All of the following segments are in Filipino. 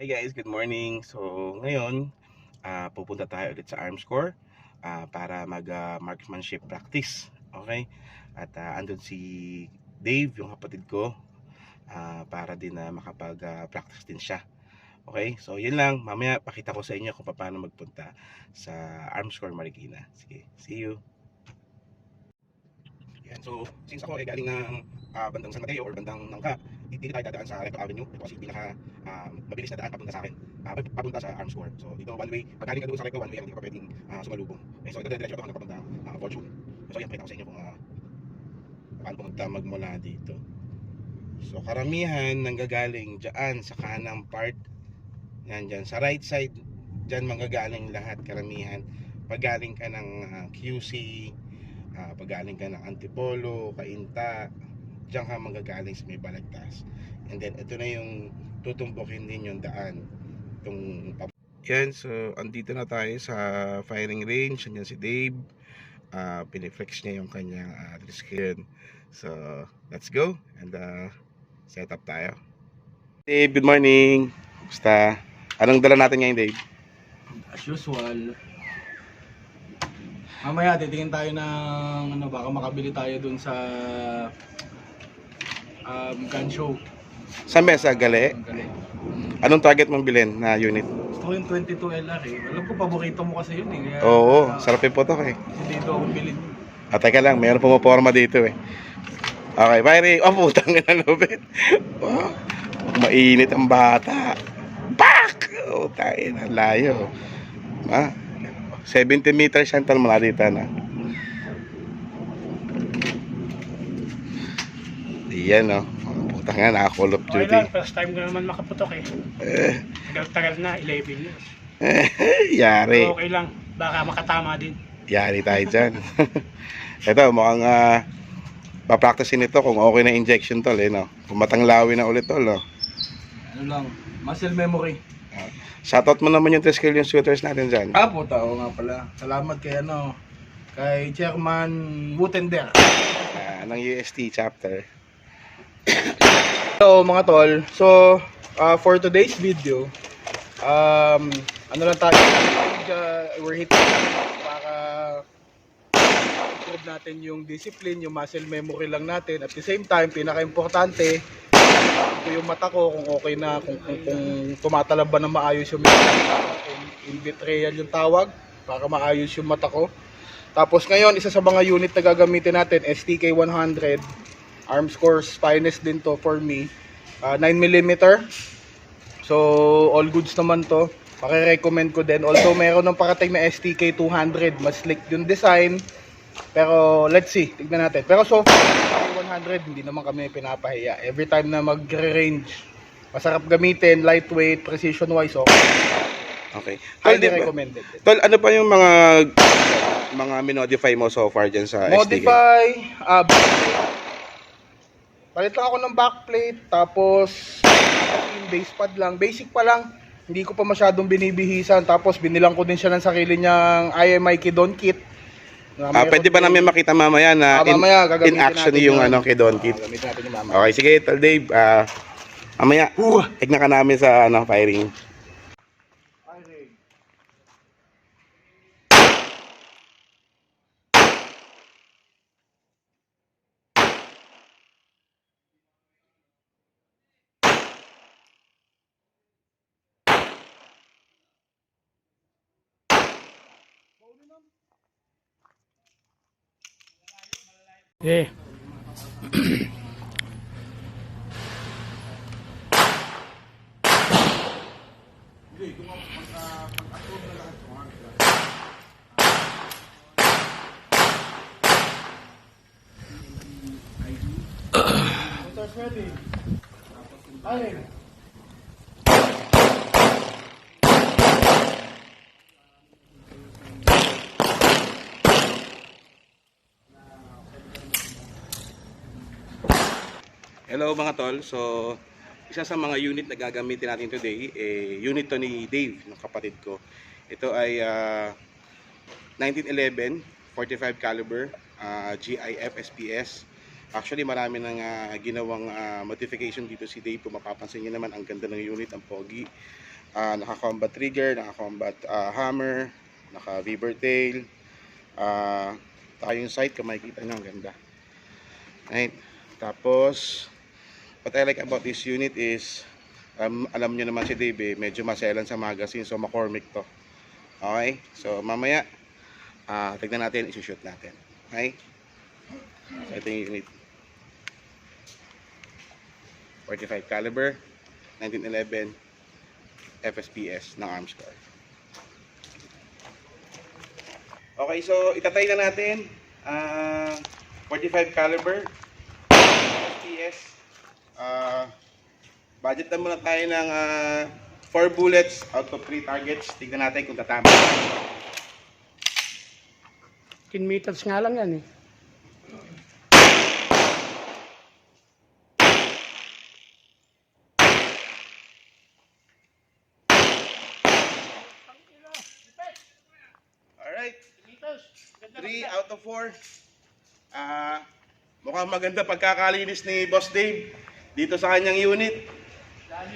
Hi guys, good morning. So ngayon, pupunta tayo ulit sa Arms Corps para mag-marksmanship practice. Okay? At andun si Dave, yung kapatid ko, para din na makapag-practice din siya. Okay? So yun lang, mamaya pakita ko sa inyo kung paano magpunta sa Arms Corps Marikina. Sige, see you. Yan. So, since ako ay galing ng bandang San Mateo or bandang Nangka, dito tayo dadaan sa Recto Avenue. Ito kasi pinaka mabilis na daan papunta sa akin. Papunta sa Arms Corps. So, dito one way. Pag galing ka doon sa Recto, one way lang. Hindi ka pwedeng sumalubong. Okay, so, ito diretso ako papunta Fortune. So, yan, pakita ko sa inyo kung paano pumunta magmula dito. So, karamihan nanggagaling dyan sa kanang part. Yan, dyan. Sa right side, dyan manggagaling lahat karamihan. Pag galing ka ng QC, pag galing ka ng Antipolo, Cainta, diyan ka manggagaling sa may Balagtas. And then ito na yung tutumbukin din yung daan itong yan. So andito na tayo sa firing range. Yan si Dave, piniflex niya yung kanyang tricycle. So let's go and set up tayo. Dave, good morning. Basta anong dala natin ngayon, Dave? As usual, mamaya titingin tayo ng baka makabili tayo dun sa gun show. Sa mesa, gali? Galing. Anong target mong bilhin na unit? Gusto ko yung 22 LR eh. Alam ko paborito mo kasi yun eh. Kaya, Oo, sarap yung putok eh. dito ako bilhin. Teka lang, mayroon pumaporma dito eh. Okay, firing. Oh, putang ina, lupit. Oh, mainit ang bata. Pak! Oh, tayo na, layo. 70 meters yan, tal mula dito na. Iyan, oh. Putang nga, naka-call of Okay duty. lang, first time ko naman makaputok eh. Tagal-tagal na, 11 years. Yari. So, okay lang, baka makatama din. Yari tayo dyan. Ito, mukhang papracticein ito kung okay na injection tol eh, no? Kung matanglawi na ulit tol, no? Ano lang, muscle memory. Shoutout mo naman yung tricycle yung shooters natin dyan. Puta, oo nga pala. Salamat kay Chairman Wutender. Ng UST chapter. So mga tol, for today's video, ano lang tayo, we're hitting para improve natin yung discipline, yung muscle memory lang natin. At the same time, pinaka-importante, ito yung mata ko kung okay na, kung tumatalab ba na maayos yung in vitreal yung tawag, para maayos yung mata ko. Tapos ngayon, isa sa mga unit na gagamitin natin, STK 100, Arms Corps finest din to for me, 9mm. So all goods naman to, paki-recommend ko din. Although meron ng parating na STK 200, mas slick yung design, pero let's see, tignan natin. Pero so far, STK 100 hindi naman kami pinapahiya. Every time na magre-range, masarap gamitin, lightweight, precision wise, Okay. highly recommended. Tol, ano pa yung mga minodify mo so far dyan sa STK? Modify, palit lang ako ng backplate, tapos yung base pad lang, basic pa lang, hindi ko pa masyadong binibihisan. Tapos binilang ko din siya ng sarili niyang IMI Kidon kit. Pwede ba namin makita mamaya na mamaya, in action yung kay Don Kit? Gamitin natin yung mamaya. Okay, sige, Tol Dave. Mamaya, tignan ka namin sa firing. Yeah. Hello mga tol. So, isa sa mga unit na gagamitin natin today, unit to ni Dave, ng kapatid ko. Ito ay 1911 45 caliber GIF SPS. Actually, marami nang ginawang modification dito si Dave. Kung mapapansin niyo naman, ang ganda ng unit, ang pogi. Naka-combat trigger, naka-combat hammer, naka-beaver tail. Tayo yung sight, kung makikita nyo, ang ganda. Right? Tapos, what I like about this unit is, alam nyo naman si Dave, medyo maselan sa magazine, so McCormick to. Okay? So, mamaya, tignan natin, isushoot natin. Okay? So, ito yung unit. 45 caliber, 1911 FSPS ng Arms Corps. Okay, so itatry na natin. 45 caliber FSPS. Budget na muna tayo ng 4 bullets out of 3 targets. Tignan natin kung tatama. 10 meters nga lang yan eh. Alright. 3 out of 4. Mukhang maganda pagkakalinis ni Boss Dave dito sa kanyang unit.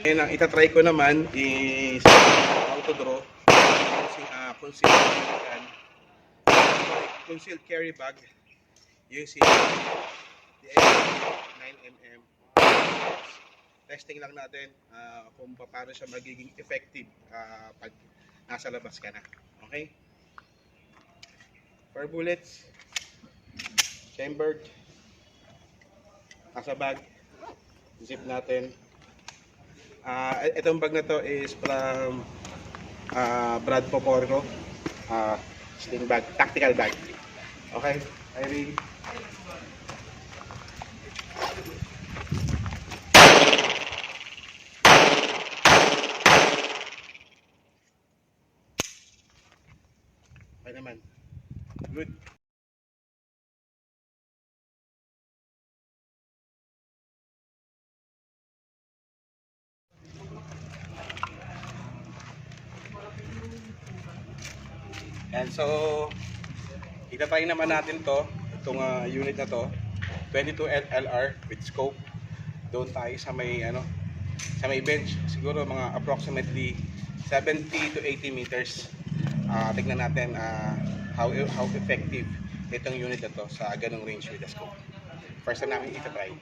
And ang itatry ko naman is autodraw. Concealed carry bag using the 9mm. Testing lang natin kung paano siya magiging effective pag nasa labas ka na. Okay? 4 bullets, chambered, nasa bag, zip natin. Itong bag na to is from Brad Poporco, sling bag, tactical bag. Okay, Irene. Okay naman. Good. And so, itatry naman natin to, itong unit na to, 22 LR with scope. Doon tayo sa may sa may bench, siguro mga approximately 70 to 80 meters. Tignan natin how effective itong unit na to sa ganong range with the scope. First time namin itatry.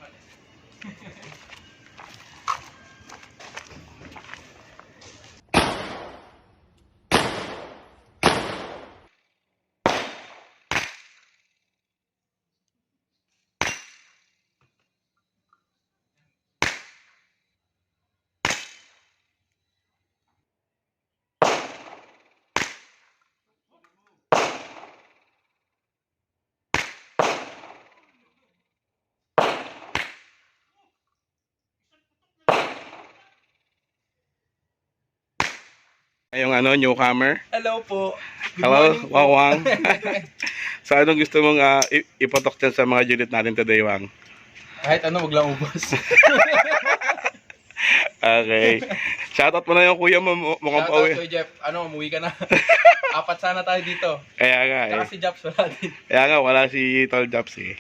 Yung newcomer. Hello po. Good Hello, morning po. Wang. So anong gusto mong ipatok dyan sa mga unit natin today, Wang? Kahit ano, wag lang ubos. Okay. Shoutout mo na yung kuya mo, mukhang Shoutout pauwi. kay Jeff. Umuwi ka na. Apat sana tayo dito. Kaya nga Saka si Jeff wala din. Kaya nga, wala si Tol Jobs eh.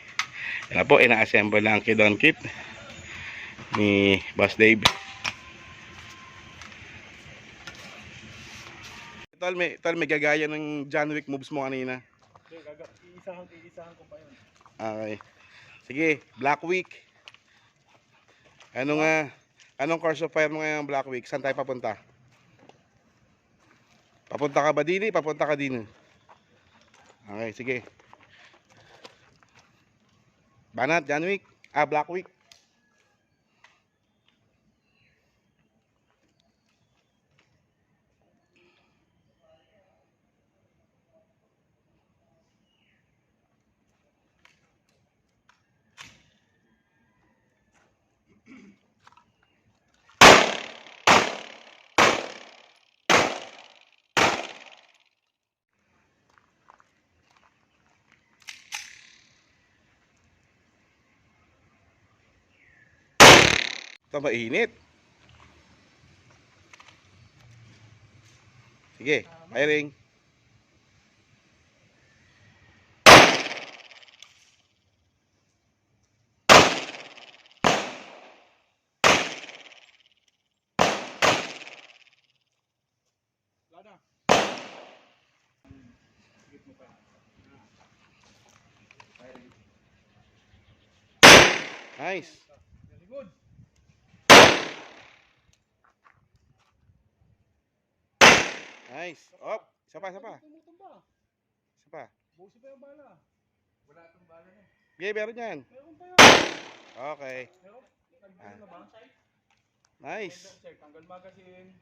Yan na po, ina-assemble lang ang kidon kit ni Boss Dave. Tol, may gagaya ng John Wick moves mo kanina. Iisahan ko pa yun. Okay. Sige, Black Week. Anong course of fire mo ngayong Black Week? Saan tayo papunta? Papunta ka ba din? Papunta ka din. Okay, sige. Banat, John Wick. Black Week. Ito mainit. Sige, firing. Nice. Very good. Nice. Op, isa pa, isa pa. Tumutumba. Isa pa. Busi pa yung bala. Wala itong bala na. Okay, meron yan. Meron pa yun. Okay. Meron? Tanggal na ba? Nice. Check, tanggal magazine.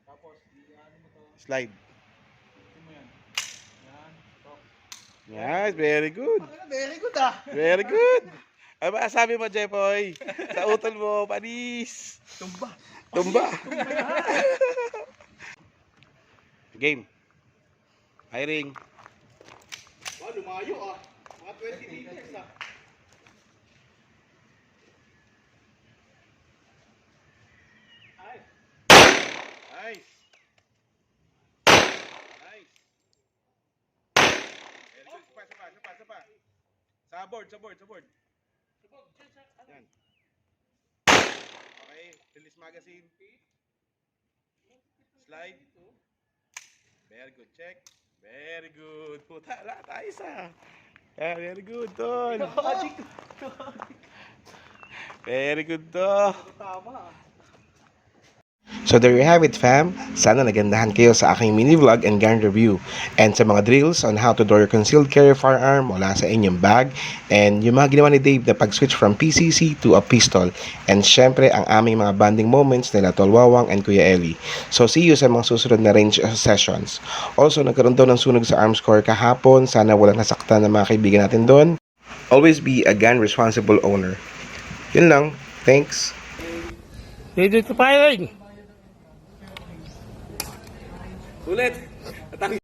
Tapos, ano mo to? Slide. Ito mo yan. Yan. Ito. Nice, very good. Very good ah. Very good. Ano ba sabi mo, Jepoy? Sa utol mo, panis. Tumba. Tumba. Game. Hiring. Wow, lumayo ah. Mga 20 meters ah. Ay. Nice. Nice. Very good. Isa pa. Sa board. Yan. Okay, release magazine. Slide. Very good, check. Very good. Puta, tayo sa. Yeah, very good, tol. Very good, to. Tama ah. So there you have it, fam. Sana nagandahan kayo sa aking mini vlog and gun review. And sa mga drills on how to draw your concealed carry firearm mula sa inyong bag. And yung mga ginawa ni Dave na pag-switch from PCC to a pistol. And syempre, ang aming mga bonding moments nila Tol Wawang and Kuya Eli. So see you sa mga susunod na range sessions. Also, nagkaroon daw ng sunog sa arms corps kahapon. Sana walang nasaktan ng mga kaibigan natin doon. Always be a gun responsible owner. Yun lang. Thanks. Ready to firing! Ulit.